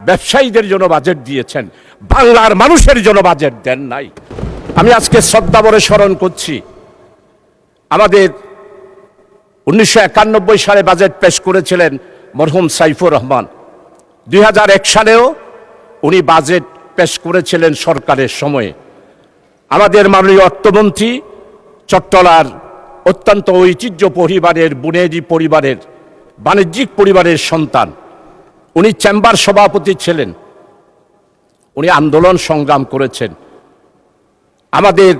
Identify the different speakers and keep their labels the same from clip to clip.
Speaker 1: ব্যবসায়ীদের জন্য বাজেট দিয়েছেন, বাংলার মানুষের জন্য বাজেট দেন নাই। আমি আজকে শ্রদ্ধাভরে স্মরণ করছি, আমাদের 1991 সালে বাজেট পেশ করেছিলেন মরহুম সাইফুর রহমান। 2001 সালেও উনি বাজেট পেশ করেছিলেন সরকারের সময়ে। আমাদের মাননীয় অর্থমন্ত্রী চট্টলার অত্যন্ত ঐতিহ্য পরিবারের, বুনেদি পরিবারের, বাণিজ্যিক পরিবারের সন্তান। উনি চেম্বার সভাপতি ছিলেন, উনি আন্দোলন সংগ্রাম করেছেন। আমাদের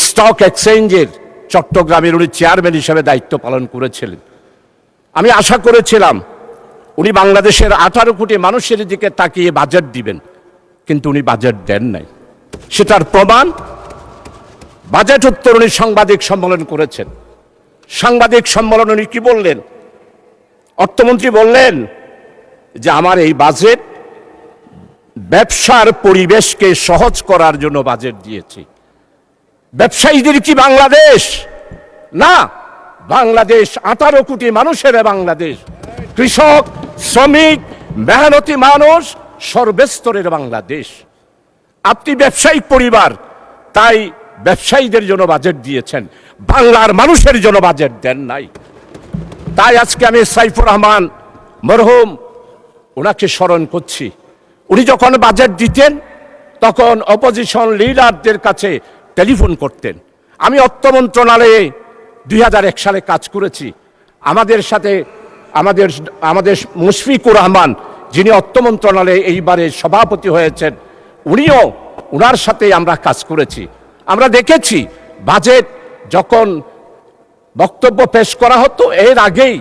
Speaker 1: স্টক এক্সচেঞ্জের চট্টগ্রামের উনি চেয়ারম্যান হিসেবে দায়িত্ব পালন করেছিলেন। আমি আশা করেছিলাম উনি বাংলাদেশের 18 কোটি মানুষের দিকে তাকিয়ে বাজেট দিবেন, কিন্তু উনি বাজেট দেন নাই। সেটার প্রমাণ বাজেট উত্তর উনি সাংবাদিক সম্মেলন করেছেন। সাংবাদিক সম্মেলন উনি কি বললেন? অর্থমন্ত্রী বললেন যে আমার এই বাজেট ব্যবসার পরিবেশকে সহজ করার জন্য বাজেট দিয়েছি। ব্যবসায়ীদের কি বাংলাদেশ? না, বাংলাদেশ 18 কোটি মানুষের বাংলাদেশ। কৃষক, শ্রমিক, মেহনতি মানুষ, সর্বস্তরের বাংলাদেশ। আপনি ব্যবসায়িক পরিবার, তাই ব্যবসায়ীদের জন্য বাজেট দিয়েছেন, বাংলার মানুষের জন্য বাজেট দেন নাই। তাই আজকে আমি সাইফুর রহমান মরহুম ওনাকে স্মরণ করছি। উনি যখন বাজেট দিতেন তখন অপোজিশন লিডারদের কাছে টেলিফোন করতেন। আমি অর্থ মন্ত্রণালয়ে 2001 সালে কাজ করেছি। আমাদের সাথে আমাদের মুশফিকুর রহমান, যিনি অর্থ মন্ত্রণালয়ে এইবারে সভাপতি হয়েছেন, উনিও, ওনার সাথে আমরা কাজ করেছি। আমরা দেখেছি বাজেট যখন বক্তব্য পেশ করা হতো, এর আগেই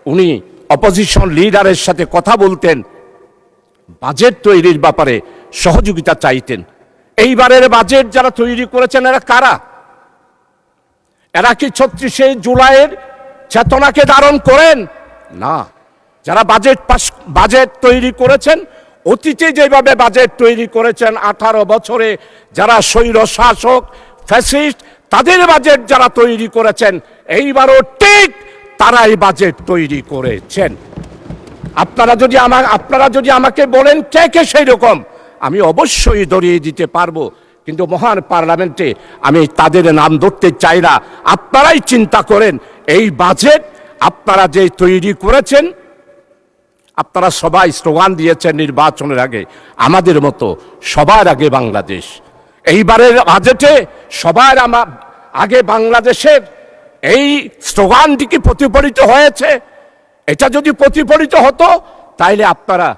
Speaker 1: উনি অপোজিশন লিডারের সাথে কথা বলতেন, বাজেট তৈরির ব্যাপারে সহযোগিতা চাইতেন। এইবারের বাজেট যারা তৈরি করেছেন এরা কারা? এরা কি 36শে জুলাইয়ের চেতনাকে ধারণ করেন? না। যারা বাজেট তৈরি করেছেন, অতীতে যেভাবে বাজেট তৈরি করেছেন 18 বছরে যারা স্বৈর শাসক ফ্যাসিস্ট, তাদের বাজেট যারা তৈরি করেছেন, এইবারও ঠিক তারাই বাজেট তৈরি করেছেন। আপনারা যদি আমাকে বলেন কে কে সেই রকম, আমি অবশ্যই ধরিয়ে দিতে পারবো, কিন্তু মহান পার্লামেন্টে আমি তাদের নাম ধরতে চাই না। আপনারাই চিন্তা করেন, এই বাজেট আপনারা যে তৈরি করেছেন, আপনারা সবাই স্লোগান দিয়েছেন নির্বাচনের আগে, আমাদের মতো সবার আগে বাংলাদেশ। এইবারের বাজেটে সবার আগে বাংলাদেশের এই স্লোগানটি কি প্রতিফলিত হয়েছে? এটা যদি প্রতিফলিত হতো তাইলে আপনারা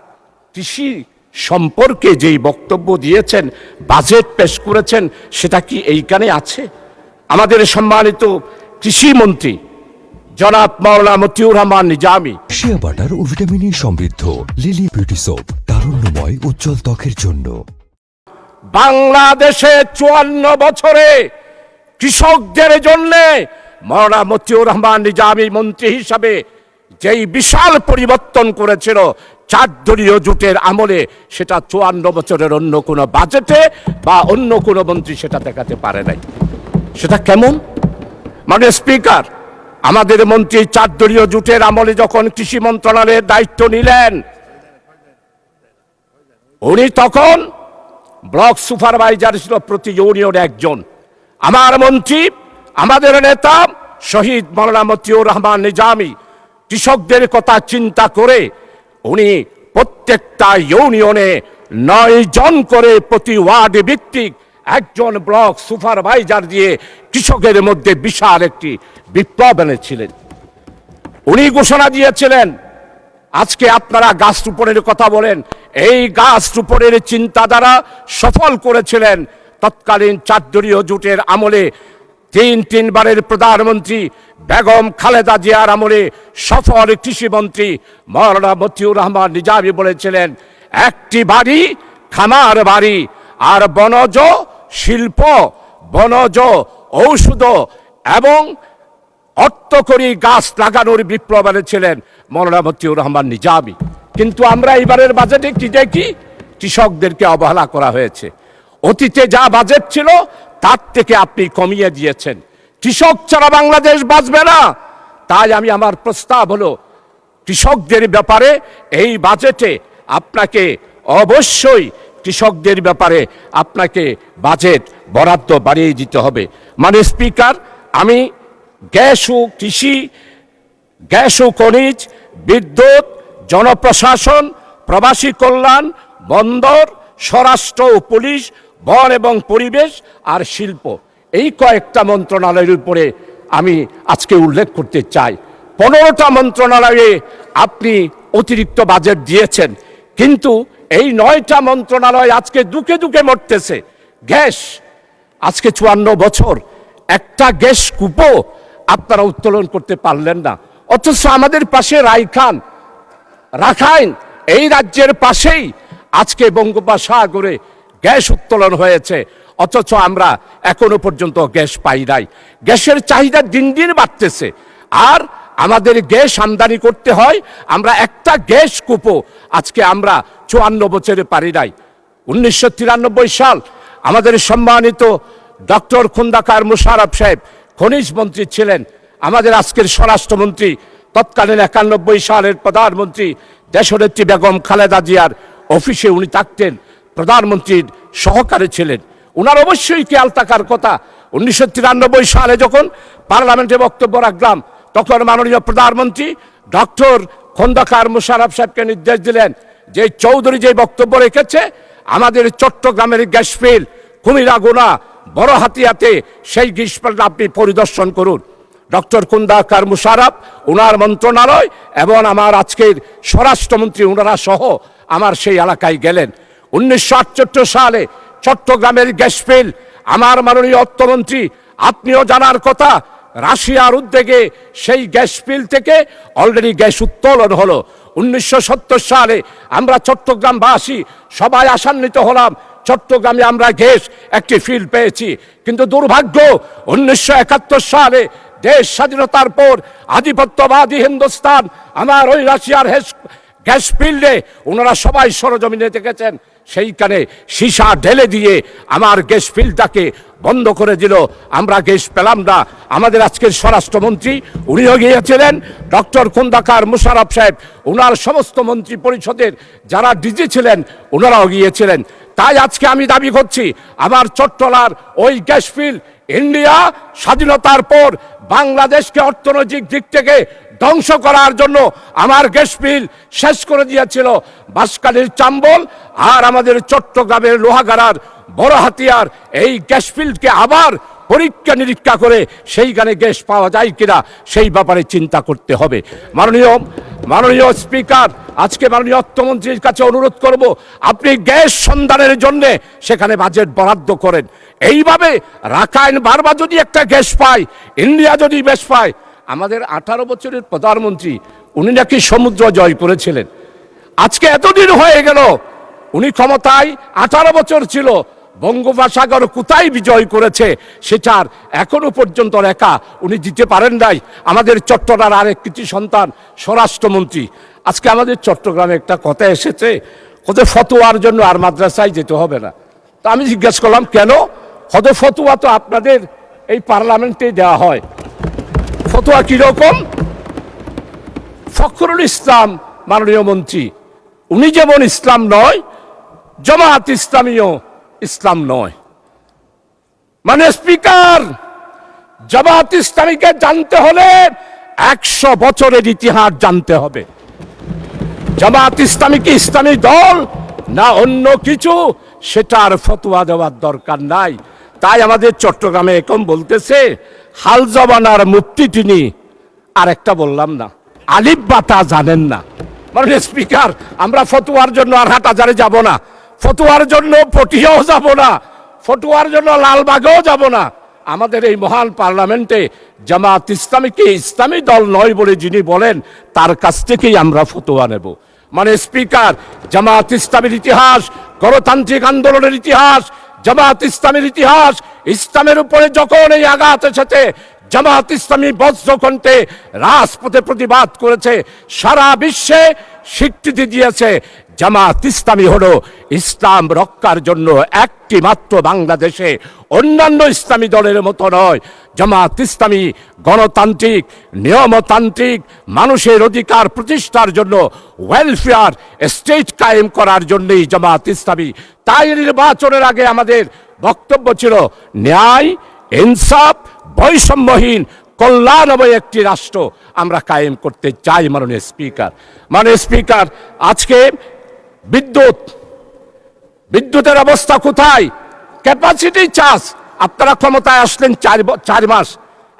Speaker 1: কৃষি সম্পর্কে যেই বক্তব্য দিয়েছেন, বাজেট পেশ করেছেন, সেটা কি এইখানে আছে? আমাদের সম্মানিত কৃষি মন্ত্রী জনাব মাওলানা মতিউর রহমান নিজামী,
Speaker 2: শিয়া বাটার ও ভিটামিন সমৃদ্ধ লিলি বিউটি সোপ, তারুণ্যময় উজ্জ্বল ত্বকের জন্য।
Speaker 1: বাংলাদেশে 54 বছরে কৃষকদের জন্য মাওলানা মতিউর রহমান নিজামী মন্ত্রী হিসাবে যেই বিশাল পরিবর্তন করেছিল 4 দলীয় জোটের আমলে, সেটা 54 বছরের অন্য কোনো বাজেটে বা অন্য কোনো মন্ত্রী সেটা দেখাতে পারে নাই। সেটা কেমন? মানে স্পিকার, আমাদের মন্ত্রী 4 দলীয় জোটের আমলে যখন কৃষি মন্ত্রণালয়ের দায়িত্ব নিলেন, উনি তখন ব্লক সুপারভাইজার ছিল প্রতি ইউনিয়নে একজন। আমার মন্ত্রী, আমাদের নেতা শহীদ মাওলানা মতিউর রহমান নিজামী কৃষকদের কথা চিন্তা করে উনি প্রত্যেকটা ইউনিয়নে 9 জন করে প্রতি ওয়ার্ড ভিত্তিক একজন ব্লক সুপারভাইজার দিয়ে কৃষকের মধ্যে বিশাল একটি বিপ্লব এনেছিলেন। উনি ঘোষণা দিয়েছিলেন, আজকে আপনারা গাছ রোপণের কথা বলেন, এই গাছ রোপণের চিন্তাধারা সফল করেছিলেন তৎকালীন 4 দলীয় জোটের আমলে 3 বারের প্রধানমন্ত্রী বেগম খালেদা জিয়ার আমলে সফল কৃষিমন্ত্রী মাওলানা মতিউর রহমান নিজামী বলেছিলেন, একটি বাড়ি খামার বাড়ি, আর বনজ শিল্প, বনজ ঔষধ এবং অর্থকরী গাছ লাগানোর বিপ্লব এনেছিলেন মাওলানা মতিউর রহমান নিজামী। কিন্তু আমরা এবারের বাজেটে কি দেখি? কৃষকদেরকে অবহেলা করা হয়েছে। অতীতে যা বাজেট ছিল তার থেকে আপনি কমিয়ে দিয়েছেন। কৃষক ছাড়া বাংলাদেশ বাঁচবে না। তাই আমার প্রস্তাব হলো, কৃষকদের ব্যাপারে এই বাজেটে আপনাকে অবশ্যই কৃষকদের ব্যাপারে আপনাকে বাজেট বরাদ্দ বাড়িয়ে দিতে হবে। মানে স্পিকার, আমি গ্যাস ও কৃষি, গ্যাস ও খনিজ, বিদ্যুৎ, জনপ্রশাসন, প্রবাসী কল্যাণ, বন্দর, স্বরাষ্ট্র ও পুলিশ, বন এবং পরিবেশ আর শিল্প, এই কয়েকটা মন্ত্রণালয়ের উপরে আমি আজকে উল্লেখ করতে চাই। 15টা মন্ত্রণালয়ে আপনি অতিরিক্ত বাজেট দিয়েছেন, কিন্তু এই 9টা মন্ত্রণালয় আজকে দুকে দুকে মরতেছে। গ্যাস, আজকে 54 বছর একটা গ্যাস কূপও আপনারা উত্তোলন করতে পারলেন না। অথচ আমাদের পাশে রাখাইন, এই রাজ্যের পাশেই আজকে বঙ্গোপসাগরে গ্যাস উত্তোলন হয়েছে, অথচ আমরা এখনো পর্যন্ত গ্যাস পাই নাই। গ্যাসের চাহিদা দিন দিন বাড়তেছে, আর আমাদের গ্যাস আমদানি করতে হয়। আমরা একটা গ্যাস কূপও আজকে আমরা 54 বছরে পারি নাই। 1993 সাল আমাদের সম্মানিত ডক্টর খোন্দকার মোশাররফ সাহেব খনিজ মন্ত্রী ছিলেন। আমাদের আজকের স্বরাষ্ট্রমন্ত্রী তৎকালীন 91 সালের প্রধানমন্ত্রী দেশনেত্রী বেগম খালেদা জিয়ার অফিসে উনি থাকতেন, প্রধানমন্ত্রীর সহকারী ছিলেন। উনার অবশ্যই খেয়াল থাকার কথা। 1993 সালে যখন পার্লামেন্টে বক্তব্য রাখলাম, তখন মাননীয় প্রধানমন্ত্রী ডক্টর খোন্দকার মোশাররফ সাহেবকে নির্দেশ দিলেন যে চৌধুরী যে বক্তব্য রেখেছে, আমাদের চট্টগ্রামের গ্যাস ফিল্ড কুমিরাগুনা, বড় হাতিয়াতে সেই গ্যাস ফিল্ড আপনি পরিদর্শন করুন। ডক্টর খোন্দকার মোশাররফ, ওনার মন্ত্রণালয় এবং আমার আজকের স্বরাষ্ট্রমন্ত্রী ওনারা সহ আমার সেই এলাকায় গেলেন। 1968 সালে চট্টগ্রামের গ্যাস ফিল্ড, আমার মাননীয় অর্থমন্ত্রী আপনিও জানার কথা, রাশিয়ার উদ্যোগে সেই গ্যাস ফিল্ড থেকে অলরেডি গ্যাস উত্তোলন হলো। 1970 সালে আমরা চট্টগ্রামবাসী সবাই আশান্বিত হলাম, চট্টগ্রামে আমরা গ্যাস একটি ফিল্ড পেয়েছি। কিন্তু দুর্ভাগ্য, 1971 সালে দেশ স্বাধীনতার পর আধিপত্যবাদী হিন্দুস্তান আমার ওই রাশিয়ার গ্যাস ফিল্ডে ওনারা সবাই সরজমিনে দেখেছেন, সেইখানে সীসা ঢেলে দিয়ে আমার গ্যাস ফিল্ডটাকে বন্ধ করে দিল। আমরা গ্যাস পেলাম না। আমাদের আজকের স্বরাষ্ট্রমন্ত্রী উনিও গিয়েছিলেন, ডক্টর খোন্দকার মোশাররফ সাহেব, ওনার সমস্ত মন্ত্রী পরিষদের যারা ডিজি ছিলেন ওনারাও গিয়েছিলেন। তাই আজকে আমি দাবি করছি, আমার চট্টলার ওই গ্যাস ফিল্ড ইন্ডিয়া স্বাধীনতার পর বাংলাদেশকে অর্থনৈতিক দিক থেকে ধ্বংস করার জন্য আমার গ্যাস ফিল্ড শেষ করে দিয়েছিল। বাঁশখালীর চাম্বল আর আমাদের চট্টগ্রামের লোহাগাড়ার বড় হাতিয়ার, এই গ্যাস ফিল্ডকে আবার পরীক্ষা নিরীক্ষা করে সেইখানে গ্যাস পাওয়া যায় কিনা সেই ব্যাপারে চিন্তা করতে হবে। মাননীয় স্পিকার, আজকে মাননীয় অর্থমন্ত্রীর কাছে অনুরোধ করব, আপনি গ্যাস সন্ধানের জন্য সেখানে বাজেট বরাদ্দ করেন। এইভাবে রাখাইন বারবার যদি একটা গ্যাস পায়, ইন্ডিয়া যদি গ্যাস পায়, আমাদের 18 বছরের প্রধানমন্ত্রী উনি নাকি সমুদ্র জয় করেছিলেন। আজকে এতদিন হয়ে গেল, উনি ক্ষমতায় 18 বছর ছিল, বঙ্গোপসাগর কোথায় বিজয় করেছে সেটার এখনো পর্যন্ত রেখা উনি দিতে পারেন নাই। আমাদের চট্টগ্রামের আরেক কৃতি সন্তান স্বরাষ্ট্রমন্ত্রী, আজকে আমাদের চট্টগ্রামে একটা কথা এসেছে, কোথায় ফতোয়ার জন্য আর মাদ্রাসায় যেতে হবে না। তা আমি জিজ্ঞাসা করলাম কেন? হয়তো ফতোয়া তো আপনাদের এই পার্লামেন্টে দেওয়া হয়। ফতোয়া কিরকম? ফখরুল ইসলাম মাননীয় মন্ত্রী, উনি যেমন ইসলাম নয়, জামাত ইসলামীও ইসলাম নয়। মানে স্পিকার, জামাত ইসলামীকে জানতে হলে 100 বছরের ইতিহাস জানতে হবে। জামাত ইসলামী কি ইসলামী দল না অন্য কিছু, সেটার ফতোয়া দেওয়ার দরকার নাই। তাই আমাদের চট্টগ্রামে এখন বলতেছে হাল জবানার মুফতি তিনি, আর একটা বললাম না, আলিফ বাতা জানেন না। মানে স্পিকার, আমরা ফতোয়ার জন্য আর হাটহাজারে যাব না, ফতোয়ার জন্য পটিয়াও যাব না, ফতোয়ার জন্য লালবাগেও যাব না। আমাদের এই মহান পার্লামেন্টে জামাত ইসলামীকে ইসলামী দল নয় বলে যিনি বলেন, তার কাছ থেকেই আমরা ফতোয়া নেব। মানে স্পিকার, জামাত ইসলামীর ইতিহাস, গণতান্ত্রিক আন্দোলনের ইতিহাস, জামাত ইসলামীর ইতিহাস, ইসলামের উপরে যখন এই আঘাত এসেছে, জামাত ইসলামী বজ্রকণ্ঠে রাজপথে প্রতিবাদ করেছে, সারা বিশ্বে স্বীকৃতি দিয়েছে জামাত ইসলামী হলো ইসলাম রক্ষার জন্য একটি মাত্র বাংলাদেশে, অন্যান্য ইসলামী দলের মতো নয়। জামাত ইসলামী গণতান্ত্রিক, নিয়মতান্ত্রিক, মানুষের অধিকার প্রতিষ্ঠার জন্য, ওয়েলফেয়ার স্টেট কায়েম করার জন্যই জামাত ইসলামী। তাই নির্বাচনের আগে আমাদের বক্তব্য ছিল ন্যায়, ইনসাফ, বৈষম্যহীন, কল্যাণময় একটি রাষ্ট্র আমরা কায়েম করতে চাই। মাননীয় স্পিকার, আজকে বিদ্যুতের অবস্থা কোথায়? ক্যাপাসিটি চার্জ, আপনারা ক্ষমতায় আসলেন 4 মাস,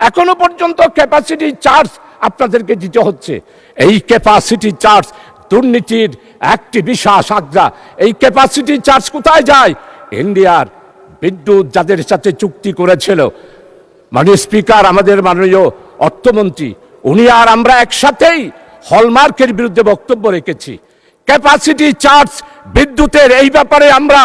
Speaker 1: এখনো পর্যন্ত ক্যাপাসিটি চার্জ আপনাদেরকে দিতে হচ্ছে। এই ক্যাপাসিটি চার্জ দুর্নীতির একটি বিশাল আগ্রা। এই ক্যাপাসিটি চার্জ কোথায় যায়? ইন্ডিয়ার বিদ্যুৎ যাদের সাথে চুক্তি করেছিল, মাননীয় স্পিকার, আমাদের মাননীয় অর্থমন্ত্রী, উনি আর আমরা একসাথেই হলমার্কের বিরুদ্ধে বক্তব্য রেখেছি। ক্যাপাসিটি চার্জ বিদ্যুতের এই ব্যাপারে আমরা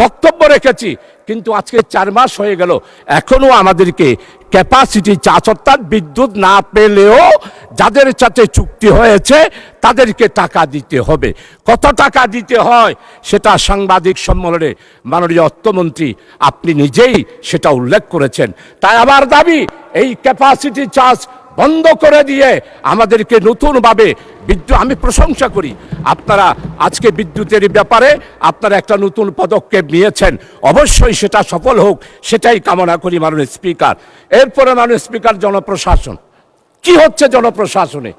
Speaker 1: বক্তব্য রেখেছি, কিন্তু আজকে 4 মাস হয়ে গেল, এখনো আমাদেরকে ক্যাপাসিটি চার্জ অর্থাৎ বিদ্যুৎ না পেলেও যাদের সাথে চুক্তি হয়েছে তাদেরকে টাকা দিতে হবে। কত টাকা দিতে হয় সেটা সাংবাদিক সম্মেলনে মাননীয় অর্থমন্ত্রী আপনি নিজেই সেটা উল্লেখ করেছেন। তাই আমার দাবি, এই ক্যাপাসিটি চার্জ বন্ধ করে দিয়ে আমাদেরকে নতুনভাবে বিদ্যুৎ, আমি প্রশংসা করি আপনারা আজকে বিদ্যুতের ব্যাপারে আপনারা একটা নতুন পদক্ষেপ নিয়েছেন, অবশ্যই সেটা সফল হোক, সেটাই কামনা করি মাননীয় স্পিকার। এরপরে মাননীয় স্পিকার, জনপ্রশাসন কি হচ্ছে? জনপ্রশাসনে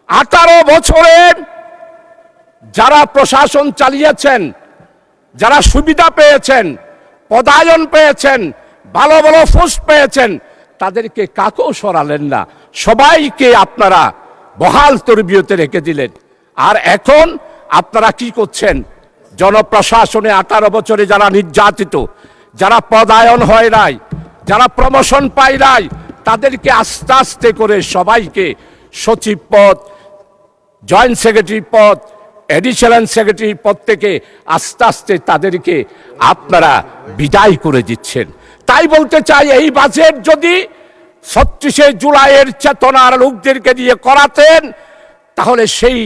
Speaker 1: 18 বছরে যারা প্রশাসন চালিয়েছেন, যারা সুবিধা পেয়েছেন, পদায়ন পেয়েছেন, ভালো ভালো পোস্ট পেয়েছেন, তাদেরকে কাকেও সরালেন না, সবাইকে আপনারা বহাল তরবিয়তে রেখে দিলেন। আর এখন আপনারা কি করছেন? জনপ্রশাসনে 18 বছরে যারা নির্যাতিত, যারা পদায়ন হয় নাই, যারা প্রমোশন পায় নাই, তাদেরকে আস্তে আস্তে করে সবাইকে সচিব পদ, জয়েন্ট সেক্রেটারি পদ, এডিশনাল সেক্রেটারি পদ থেকে আস্তে আস্তে তাদেরকে আপনারা বিদায় করে দিচ্ছেন। তাই বলতে চাই, এই বাজেট যদি 36শে জুলাইয়ের চেতনার লোকদেরকে দিয়ে করাতেন, তাহলে সেই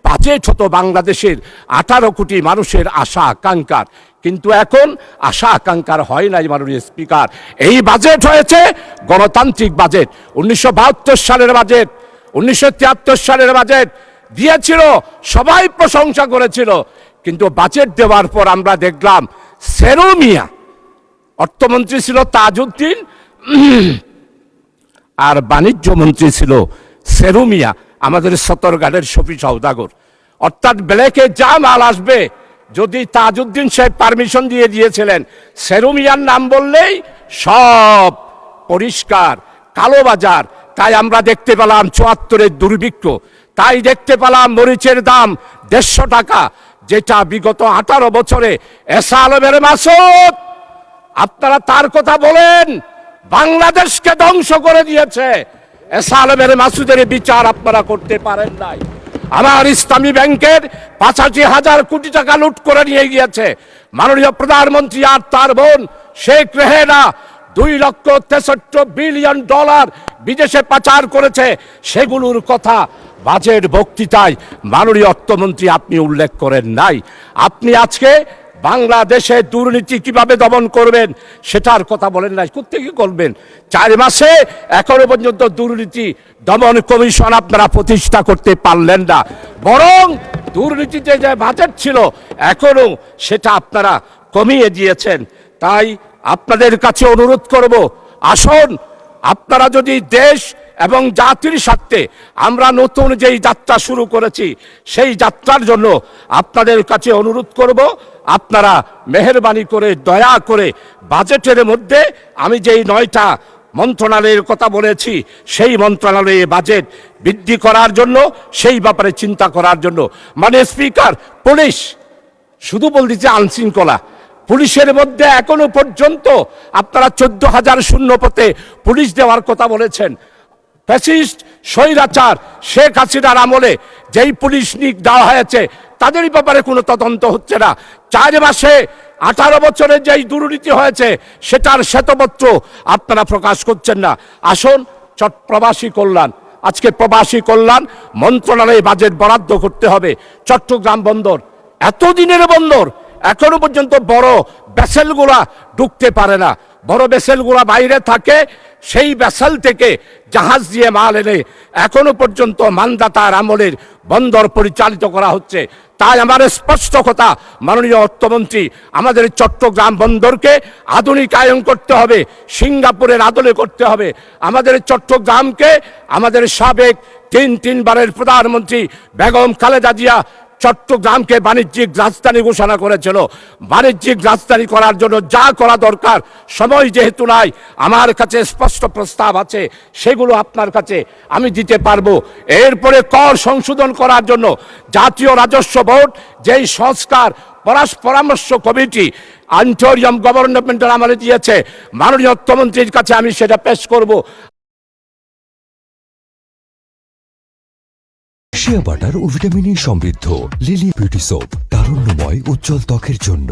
Speaker 1: বাজেট হতো বাংলাদেশের 18 কোটি মানুষের আশা আকাঙ্ক্ষার। কিন্তু এখন আশা আকাঙ্ক্ষার হয় নাই মাননীয় স্পিকার। এই বাজেট হয়েছে গণতান্ত্রিক বাজেট। 1972 সালের বাজেট, 1973 সালের বাজেট দিয়েছিল, সবাই প্রশংসা করেছিল, কিন্তু বাজেট দেওয়ার পর আমরা দেখলাম সেরুমিয়া, অর্থমন্ত্রী ছিল তাজউদ্দিন আর বাণিজ্য মন্ত্রী ছিল সেরুমিয়া, আমাদের সতর্ঘাটের শফি সওদাগর। অর্থাৎ ব্ল্যাকে যা মাল আসবে, যদি তাজউদ্দিন সাহেব পারমিশন দিয়ে দিয়েছিলেন, সেরুমিয়ার নাম বললেই সব পরিষ্কার কালোবাজার। তাই আমরা দেখতে পেলাম 74-এর দুর্ভিক্ষ, তাই দেখতে পেলাম মরিচের দাম 150 টাকা, যেটা বিগত 18 বছরে এসা আলমের মাসুদ, আপনারা তার কথা বলেন, বাংলাদেশকে ধ্বংস করে দিয়েছে। এসা আলমের মাসুদের বিচার আপনারা করতে পারেন নাই। আমার ইসলামী ব্যাংকের 85,000 কোটি টাকা লুট করে নিয়ে গিয়েছে মাননীয় প্রধানমন্ত্রী আর তার বোন শেখ রেহেনা। 2,63 বিলিয়ন ডলার বিদেশে পাচার করেছে, সেগুলোর কথা বাজেট বক্তৃতায় মাননীয় অর্থমন্ত্রী আপনি উল্লেখ করেন নাই। আপনি আজকে বাংলাদেশে দুর্নীতি কিভাবে দমন করবেন সেটার কথা বলেন নাই। কোত্থেকে করবেন? 4 মাসে এখনো পর্যন্ত দুর্নীতি দমন কমিশন আপনারা প্রতিষ্ঠা করতে পারলেন না, বরং দুর্নীতিতে যে বাজেট ছিল এখনো সেটা আপনারা কমিয়ে দিয়েছেন। তাই আপনাদের কাছে অনুরোধ করব, আসুন আপনারা যদি দেশ এবং জাতির স্বার্থে আমরা নতুন যেই যাত্রা শুরু করেছি, সেই যাত্রার জন্য আপনাদের কাছে অনুরোধ করব, আপনারা মেহেরবানি করে দয়া করে বাজেটের মধ্যে আমি যেই 9টা মন্ত্রণালয়ের কথা বলেছি, সেই মন্ত্রণালয়ে বাজেট বৃদ্ধি করার জন্য, সেই ব্যাপারে চিন্তা করার জন্য। মানে স্পিকার, পুলিশ শুধু বলতেছে আইনশৃঙ্খলা, পুলিশের মধ্যে এখনো পর্যন্ত আপনারা 14,000 শূন্য পথে পুলিশ দেওয়ার কথা বলেছেন। ফ্যাসিস্ট স্বৈরাচার শেখ হাসিনার আমলে যেই পুলিশ নিয়োগ দেওয়া হয়েছে, তাদের ব্যাপারে কোনো তদন্ত হচ্ছে না। 4 মাসে 18 বছরে যেই দুর্নীতি হয়েছে সেটার শ্বেতপত্র আপনারা প্রকাশ করছেন না। আসুন প্রবাসী কল্যাণ, আজকে প্রবাসী কল্যাণ মন্ত্রণালয়ে বাজেট বরাদ্দ করতে হবে। চট্টগ্রাম বন্দর এতদিনের বন্দর এখনো পর্যন্ত বড় ভেসেলগুলা ঢুকতে পারে না। বড় ভেসেলগুলা বাইরে থাকে, সেই ভেসেল থেকে জাহাজ দিয়ে মাল এনে এখনো পর্যন্ত মান্দাতার আমলের বন্দর পরিচালিত করা হচ্ছে। তাই আমার স্পষ্ট কথা, মাননীয় অর্থমন্ত্রী, আমাদের চট্টগ্রাম বন্দরকে আধুনিকায়ন করতে হবে, সিঙ্গাপুরের আদলে করতে হবে। আমাদের চট্টগ্রামকে আমাদের সাবেক তিনবারের প্রধানমন্ত্রী বেগম খালেদা জিয়া চট্টগ্রামকে বাণিজ্যিক রাজধানী ঘোষণা করেছিল। বাণিজ্যিক রাজধানী করার জন্য যা করা দরকার, সময় যেহেতু নাই, আমার কাছে স্পষ্ট প্রস্তাব আছে, সেগুলো আপনার কাছে আমি দিতে পারবো। এরপরে কর সংশোধন করার জন্য জাতীয় রাজস্ব বোর্ড যেই সংস্কার পরামর্শ কমিটি ইন্টারিম গভর্নমেন্টের আমলে দিয়েছে, মাননীয় অর্থমন্ত্রীর কাছে আমি সেটা পেশ করব।
Speaker 2: শিয়া বাটার ও ভিটামিন ই সমৃদ্ধ লিলি বিউটি সোপ, তারুণ্যময় উজ্জ্বল ত্বকের জন্য।